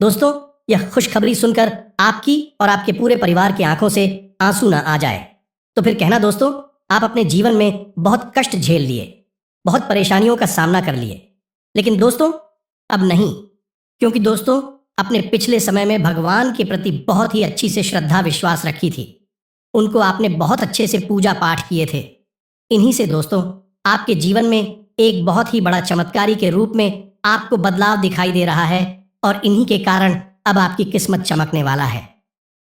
दोस्तों, यह खुशखबरी सुनकर आपकी और आपके पूरे परिवार की आंखों से आंसू ना आ जाए तो फिर कहना दोस्तों, आप अपने जीवन में बहुत कष्ट झेल लिए, बहुत परेशानियों का सामना कर लिए। लेकिन दोस्तों, अब नहीं, क्योंकि दोस्तों अपने पिछले समय में भगवान के प्रति बहुत ही अच्छी से श्रद्धा विश्वास रखी थी। उनको आपने बहुत अच्छे से पूजा पाठ किए थे। इन्हीं से दोस्तों आपके जीवन में एक बहुत ही बड़ा चमत्कारी के रूप में आपको बदलाव दिखाई दे रहा है और इन्हीं के कारण अब आपकी किस्मत चमकने वाला है।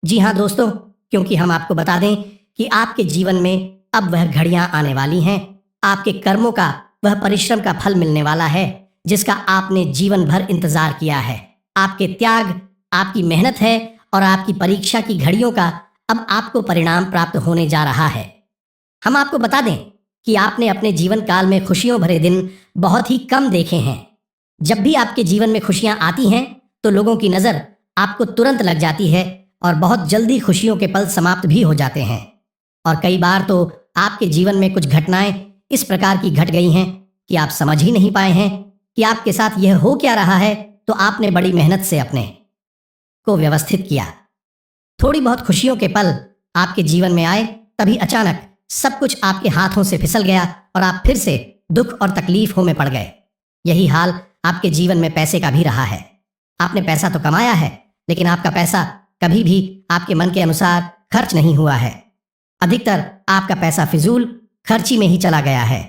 जी हाँ दोस्तों, क्योंकि हम आपको बता दें कि आपके जीवन में अब वह घड़ियां आने वाली हैं, आपके कर्मों का वह परिश्रम का फल मिलने वाला है जिसका आपने जीवन भर इंतजार किया है। आपके त्याग, आपकी मेहनत है और आपकी परीक्षा की घड़ियों का अब आपको परिणाम प्राप्त होने जा रहा है। हम आपको बता दें कि आपने अपने जीवन काल में खुशियों भरे दिन बहुत ही कम देखे हैं। जब भी आपके जीवन में खुशियां आती हैं तो लोगों की नज़र आपको तुरंत लग जाती है और बहुत जल्दी खुशियों के पल समाप्त भी हो जाते हैं। और कई बार तो आपके जीवन में कुछ घटनाएं इस प्रकार की घट गई हैं कि आप समझ ही नहीं पाए हैं कि आपके साथ यह हो क्या रहा है। तो आपने बड़ी मेहनत से अपने को व्यवस्थित किया, थोड़ी बहुत खुशियों के पल आपके जीवन में आए, तभी अचानक सब कुछ आपके हाथों से फिसल गया और आप फिर से दुख और तकलीफों में पड़ गए। यही हाल आपके जीवन में पैसे का भी रहा है। आपने पैसा तो कमाया है, लेकिन आपका पैसा कभी भी आपके मन के अनुसार खर्च नहीं हुआ है। अधिकतर आपका पैसा फिजूल खर्ची में ही चला गया है।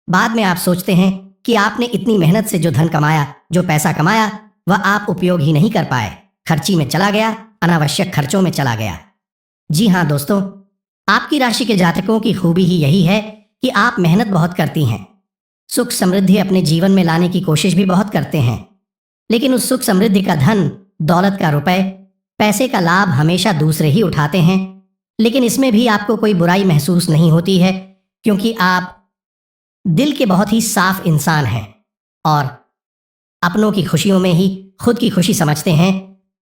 बाद में आप सोचते हैं कि आपने इतनी मेहनत से जो धन कमाया, जो पैसा कमाया, वह आप उपयोग ही नहीं कर पाए, खर्ची में चला गया, अनावश्यक खर्चों में चला गया। जी हाँ दोस्तों, आपकी राशि के जातकों की खूबी ही यही है कि आप मेहनत बहुत करती हैं, सुख समृद्धि अपने जीवन में लाने की कोशिश भी बहुत करते हैं, लेकिन उस सुख समृद्धि का धन, दौलत का रुपए, पैसे का लाभ हमेशा दूसरे ही उठाते हैं। लेकिन इसमें भी आपको कोई बुराई महसूस नहीं होती है, क्योंकि आप दिल के बहुत ही साफ इंसान हैं और अपनों की खुशियों में ही खुद की खुशी समझते हैं।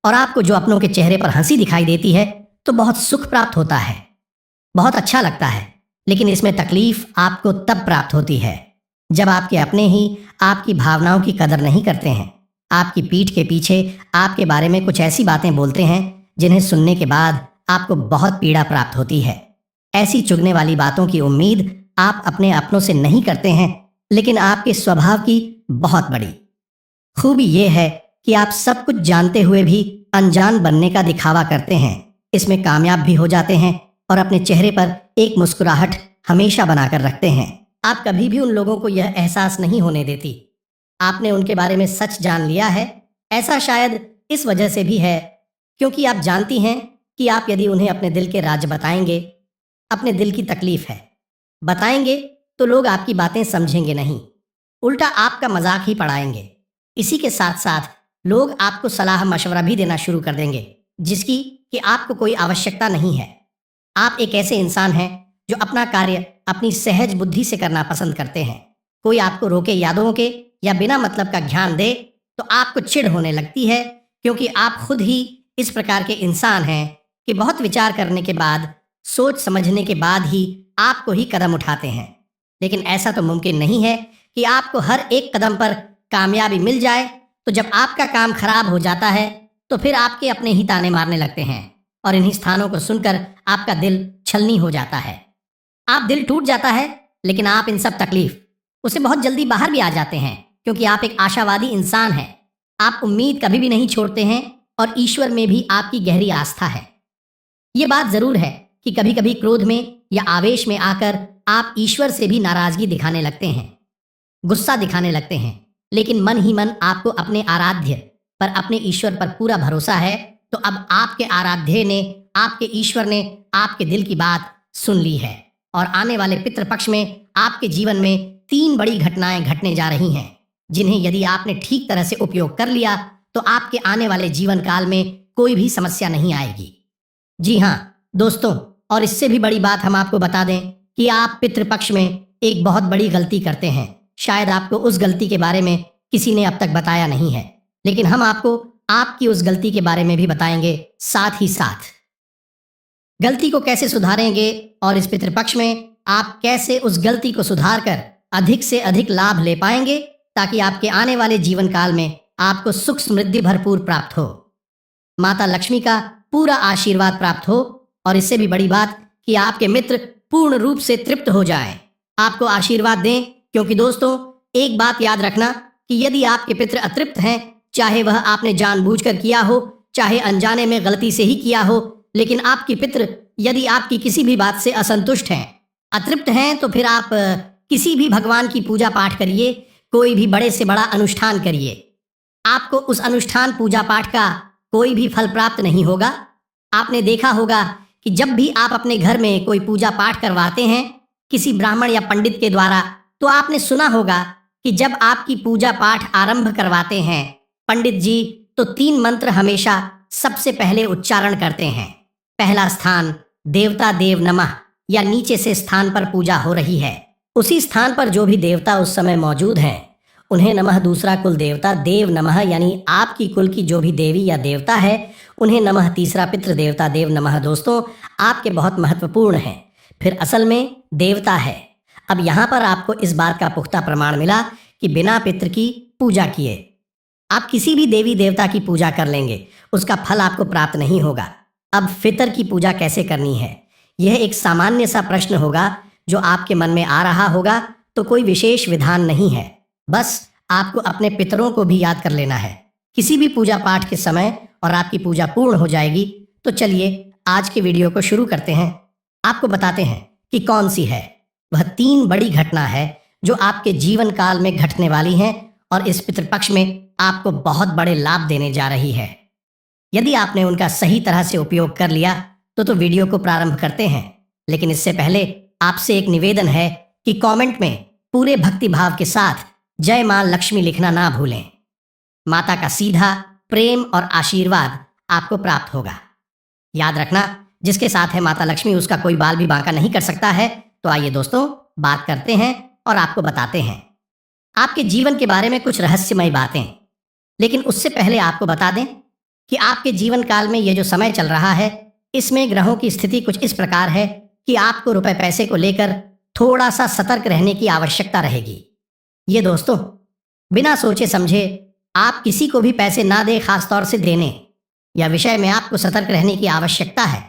और आपको जो अपनों के चेहरे पर हंसी दिखाई देती है तो बहुत सुख प्राप्त होता है, बहुत अच्छा लगता है। लेकिन इसमें तकलीफ आपको तब प्राप्त होती है जब आपके अपने ही आपकी भावनाओं की कदर नहीं करते हैं, आपकी पीठ के पीछे आपके बारे में कुछ ऐसी बातें बोलते हैं जिन्हें सुनने के बाद आपको बहुत पीड़ा प्राप्त होती है। ऐसी चुगने वाली बातों की उम्मीद आप अपने अपनों से नहीं करते हैं, लेकिन आपके स्वभाव की बहुत बड़ी खूबी यह है कि आप सब कुछ जानते हुए भी अनजान बनने का दिखावा करते हैं। इसमें कामयाब भी हो जाते हैं और अपने चेहरे पर एक मुस्कुराहट हमेशा बनाकर रखते हैं। आप कभी भी उन लोगों को यह एहसास नहीं होने देती आपने उनके बारे में सच जान लिया है। ऐसा शायद इस वजह से भी है क्योंकि आप जानती हैं कि आप यदि उन्हें अपने दिल के राज बताएंगे, अपने दिल की तकलीफ है बताएंगे, तो लोग आपकी बातें समझेंगे नहीं, उल्टा आपका मजाक ही पड़ाएंगे। इसी के साथ साथ लोग आपको सलाह मशवरा भी देना शुरू कर देंगे जिसकी कि आपको कोई आवश्यकता नहीं है। आप एक ऐसे इंसान हैं जो अपना कार्य अपनी सहज बुद्धि से करना पसंद करते हैं। कोई आपको रोके यादों के या बिना मतलब का ज्ञान दे तो आपको चिढ़ होने लगती है, क्योंकि आप खुद ही इस प्रकार के इंसान हैं कि बहुत विचार करने के बाद, सोच समझने के बाद ही आपको ही कदम उठाते हैं। लेकिन ऐसा तो मुमकिन नहीं है कि आपको हर एक कदम पर कामयाबी मिल जाए। तो जब आपका काम खराब हो जाता है तो फिर आपके अपने ही ताने मारने लगते हैं और इन्हीं स्थानों को सुनकर आपका दिल छलनी हो जाता है। आप दिल टूट जाता है, लेकिन आप इन सब तकलीफ उसे बहुत जल्दी बाहर भी आ जाते हैं, क्योंकि आप एक आशावादी इंसान हैं। आप उम्मीद कभी भी नहीं छोड़ते हैं और ईश्वर में भी आपकी गहरी आस्था है। ये बात जरूर है कि कभी कभी क्रोध में या आवेश में आकर आप ईश्वर से भी नाराजगी दिखाने लगते हैं, गुस्सा दिखाने लगते हैं, लेकिन मन ही मन आपको अपने आराध्य पर, अपने ईश्वर पर पूरा भरोसा है। तो अब आपके आराध्य ने, आपके ईश्वर ने आपके दिल की बात सुन ली है और आने वाले पितृपक्ष में आपके जीवन में 3 बड़ी घटनाएं घटने जा रही हैं, जिन्हें यदि आपने ठीक तरह से उपयोग कर लिया तो आपके आने वाले जीवन काल में कोई भी समस्या नहीं आएगी। जी हाँ दोस्तों, और इससे भी बड़ी बात हम आपको बता दें कि आप पितृपक्ष में एक बहुत बड़ी गलती करते हैं। शायद आपको उस गलती के बारे में किसी ने अब तक बताया नहीं है, लेकिन हम आपको आपकी उस गलती के बारे में भी बताएंगे। साथ ही साथ गलती को कैसे सुधारेंगे और इस पितृपक्ष में आप कैसे उस गलती को सुधार कर अधिक से अधिक लाभ ले पाएंगे, ताकि आपके आने वाले जीवन काल में आपको सुख समृद्धि भरपूर प्राप्त हो, माता लक्ष्मी का पूरा आशीर्वाद प्राप्त हो, और इससे भी बड़ी बात कि आपके मित्र पूर्ण रूप से तृप्त हो जाएं, आपको आशीर्वाद दें। क्योंकि दोस्तों, एक बात याद रखना कि यदि आपके पितृ अतृप्त हैं, चाहे वह आपने जानबूझकर किया हो, चाहे अनजाने में गलती से ही किया हो, लेकिन आपके पितृ यदि आपकी किसी भी बात से असंतुष्ट हैं, अतृप्त हैं, तो फिर आप किसी भी भगवान की पूजा पाठ करिए, कोई भी बड़े से बड़ा अनुष्ठान करिए, आपको उस अनुष्ठान पूजा पाठ का कोई भी फल प्राप्त नहीं होगा। आपने देखा होगा कि जब भी आप अपने घर में कोई पूजा पाठ करवाते हैं किसी ब्राह्मण या पंडित के द्वारा, तो आपने सुना होगा कि जब आपकी पूजा पाठ आरंभ करवाते हैं पंडित जी, तो 3 मंत्र हमेशा सबसे पहले उच्चारण करते हैं। पहला स्थान देवता देव नमः, या नीचे से स्थान पर पूजा हो रही है उसी स्थान पर जो भी देवता उस समय मौजूद हैं उन्हें नमः। दूसरा कुल देवता देव नमः, यानी आपकी कुल की जो भी देवी या देवता है उन्हें नमः। तीसरा पितृ देवता देव नमः। दोस्तों, आपके बहुत महत्वपूर्ण हैं। फिर असल में देवता है। अब यहाँ पर आपको इस बात का पुख्ता प्रमाण मिला कि बिना पितृ की पूजा किए आप किसी भी देवी देवता की पूजा कर लेंगे, उसका फल आपको प्राप्त नहीं होगा। अब फितर की पूजा कैसे करनी है, यह एक सामान्य सा प्रश्न होगा जो आपके मन में आ रहा होगा। तो कोई विशेष विधान नहीं है, बस आपको अपने पितरों को भी याद कर लेना है किसी भी पूजा पाठ के समय, और आपकी पूजा पूर्ण हो जाएगी। तो चलिए आज के वीडियो को शुरू करते हैं। आपको बताते हैं कि कौन सी है वह 3 बड़ी घटना है जो आपके जीवन काल में घटने वाली हैं, और इस पितृपक्ष में आपको बहुत बड़े लाभ देने जा रही है। यदि आपने उनका सही तरह से उपयोग कर लिया तो वीडियो को प्रारंभ करते हैं। लेकिन इससे पहले आपसे एक निवेदन है कि कमेंट में पूरे भक्ति भाव के साथ जय मां लक्ष्मी लिखना ना भूलें। माता का सीधा प्रेम और आशीर्वाद आपको प्राप्त होगा। याद रखना, जिसके साथ है माता लक्ष्मी उसका कोई बाल भी बांका नहीं कर सकता है। तो आइए दोस्तों, बात करते हैं और आपको बताते हैं आपके जीवन के बारे में कुछ रहस्यमय बातें। लेकिन उससे पहले आपको बता दें कि आपके जीवन काल में ये जो समय चल रहा है, इसमें ग्रहों की स्थिति कुछ इस प्रकार है कि आपको रुपए पैसे को लेकर थोड़ा सा सतर्क रहने की आवश्यकता रहेगी। ये दोस्तों, बिना सोचे समझे आप किसी को भी पैसे ना दें, खासतौर से देने या विषय में आपको सतर्क रहने की आवश्यकता है।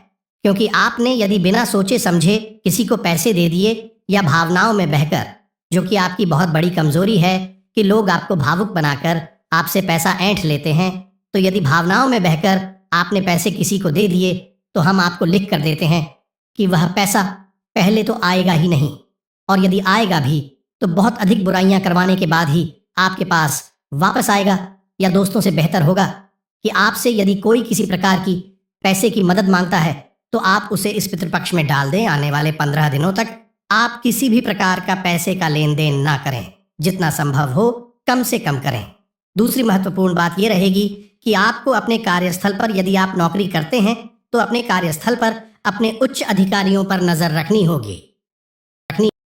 क्योंकि आपने यदि बिना सोचे समझे किसी को पैसे दे दिए या भावनाओं में बहकर, जो कि आपकी बहुत बड़ी कमजोरी है कि लोग आपको भावुक बनाकर आपसे पैसा ऐंठ लेते हैं, तो यदि भावनाओं में बहकर आपने पैसे किसी को दे दिए तो हम आपको लिख कर देते हैं कि वह पैसा पहले तो आएगा ही नहीं, और यदि आएगा भी तो बहुत अधिक बुराइयां करवाने के बाद ही आपके पास वापस आएगा। या दोस्तों, से बेहतर होगा कि आपसे यदि कोई किसी प्रकार की पैसे की मदद मांगता है तो आप उसे इस पितृपक्ष में डाल दें। आने वाले 15 दिनों तक आप किसी भी प्रकार का पैसे का लेन देन ना करें, जितना संभव हो कम से कम करें। दूसरी महत्वपूर्ण बात यह रहेगी कि आपको अपने कार्यस्थल पर, यदि आप नौकरी करते हैं तो अपने कार्यस्थल पर अपने उच्च अधिकारियों पर नजर रखनी होगी।